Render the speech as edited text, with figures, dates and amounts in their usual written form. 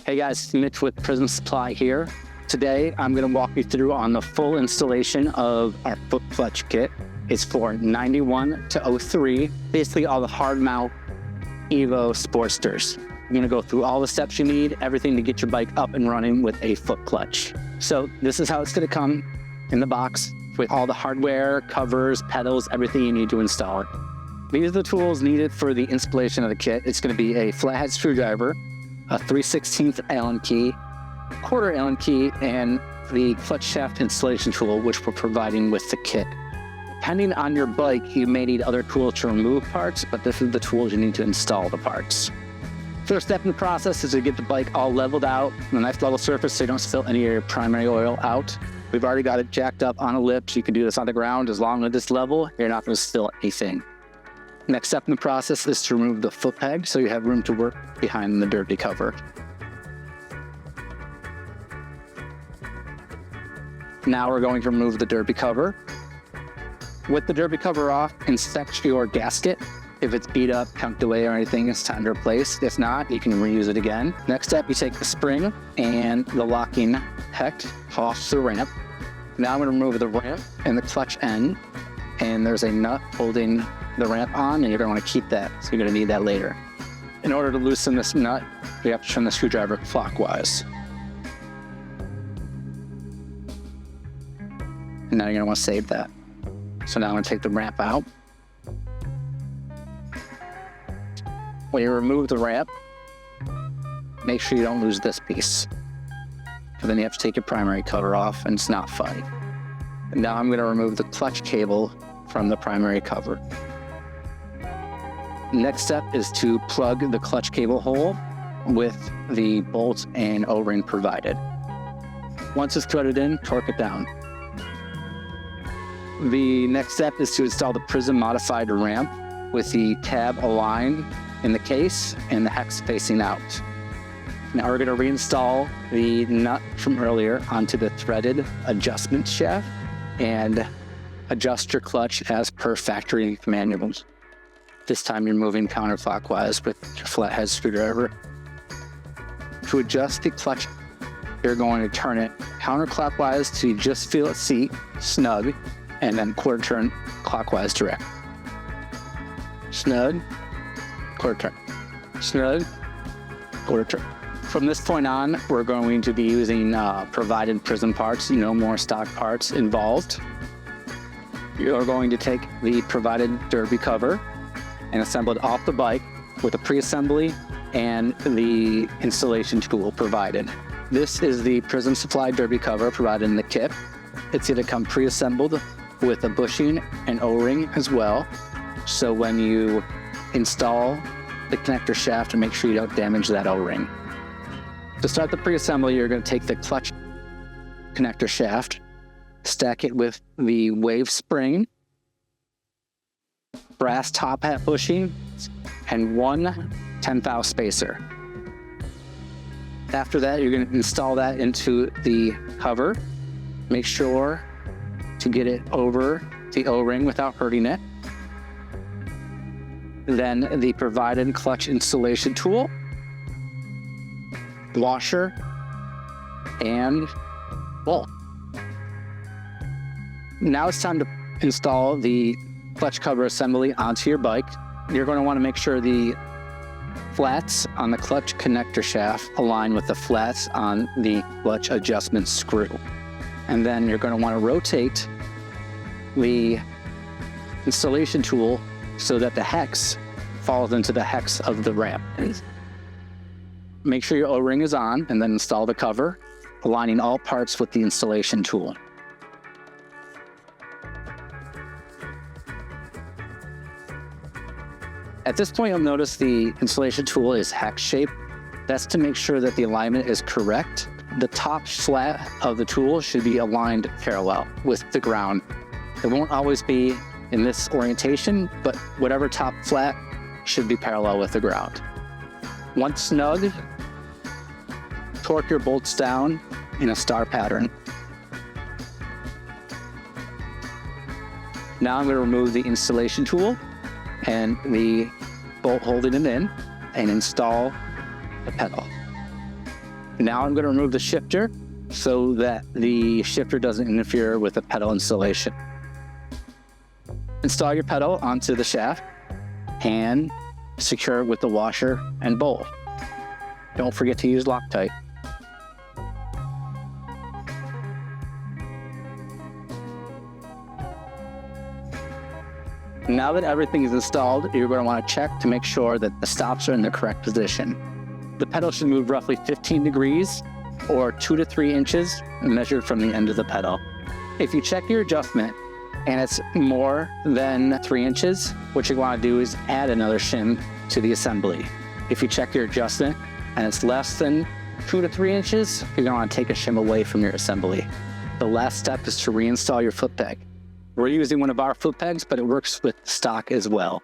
Hey guys, Mitch with Prism Supply here. Today, I'm going to walk you through on the full installation of our foot clutch kit. It's for 91 to 03, basically all the hard mount Evo Sportsters. You're going to go through all the steps you need, everything to get your bike up and running with a foot clutch. So this is how it's going to come in the box with all the hardware, covers, pedals, everything you need to install it. These are the tools needed for the installation of the kit. It's going to be a flathead screwdriver, a 3/16 Allen key, quarter Allen key, and the clutch shaft installation tool, which we're providing with the kit. Depending on your bike, you may need other tools to remove parts, but this is the tools you need to install the parts. First step in the process is to get the bike all leveled out on a nice level surface so you don't spill any of your primary oil out. We've already got it jacked up on a lip, so you can do this on the ground. As long as it's level, you're not going to spill anything. Next step in the process is to remove the foot peg so you have room to work behind the derby cover. Now we're going to remove the derby cover. With the derby cover off, inspect your gasket. If it's beat up, chunked away or anything, it's time to replace. If not, you can reuse it again. Next step, you take the spring and the locking hex off the ramp. Now I'm going to remove the ramp and the clutch end, and there's a nut holding the ramp on, and you're going to want to keep that, so you're going to need that later. In order to loosen this nut, you have to turn the screwdriver clockwise. And now you're going to want to save that. So now I'm going to take the ramp out. When you remove the ramp, make sure you don't lose this piece, because then you have to take your primary cover off, and it's not fun. And now I'm going to remove the clutch cable from the primary cover. Next step is to plug the clutch cable hole with the bolts and O-ring provided. Once it's threaded in, torque it down. The next step is to install the Prism modified ramp with the tab aligned in the case and the hex facing out. Now we're going to reinstall the nut from earlier onto the threaded adjustment shaft and adjust your clutch as per factory manuals. This time you're moving counterclockwise with your flathead screwdriver. To adjust the clutch, you're going to turn it counterclockwise till you just feel it seat snug, and then quarter turn clockwise direct. Snug, quarter turn. Snug, quarter turn. From this point on, we're going to be using provided Prism parts, no more stock parts involved. You're going to take the provided derby cover and assemble it off the bike with a pre-assembly and the installation tool provided. This is the Prism Supply derby cover provided in the kit. It's going to come pre-assembled with a bushing and O-ring as well. So when you install the connector shaft, to make sure you don't damage that O-ring. To start the pre-assembly, you're going to take the clutch connector shaft, stack it with the wave spring, brass top hat bushing, and one 10th spacer. After that, you're going to install that into the cover. Make sure to get it over the O-ring without hurting it. Then the provided clutch installation tool, washer, and bolt. Now it's time to install the clutch cover assembly onto your bike. You're going to want to make sure the flats on the clutch connector shaft align with the flats on the clutch adjustment screw. And then you're going to want to rotate the installation tool so that the hex falls into the hex of the ramp. Make sure your O-ring is on, and then install the cover, aligning all parts with the installation tool. At this point, you'll notice the installation tool is hex shaped. That's to make sure that the alignment is correct. The top flat of the tool should be aligned parallel with the ground. It won't always be in this orientation, but whatever top flat should be parallel with the ground. Once snug, torque your bolts down in a star pattern. Now I'm going to remove the installation tool and the bolt holding it in and install the pedal. Now I'm going to remove the shifter so that the shifter doesn't interfere with the pedal installation. Install your pedal onto the shaft and secure it with the washer and bowl. Don't forget to use Loctite. Now that everything is installed, you're going to want to check to make sure that the stops are in the correct position. The pedal should move roughly 15 degrees or 2 to 3 inches measured from the end of the pedal. If you check your adjustment and it's more than 3 inches, what you want to do is add another shim to the assembly. If you check your adjustment and it's less than 2 to 3 inches, you're going to want to take a shim away from your assembly. The last step is to reinstall your foot peg. We're using one of our foot pegs, but it works with stock as well.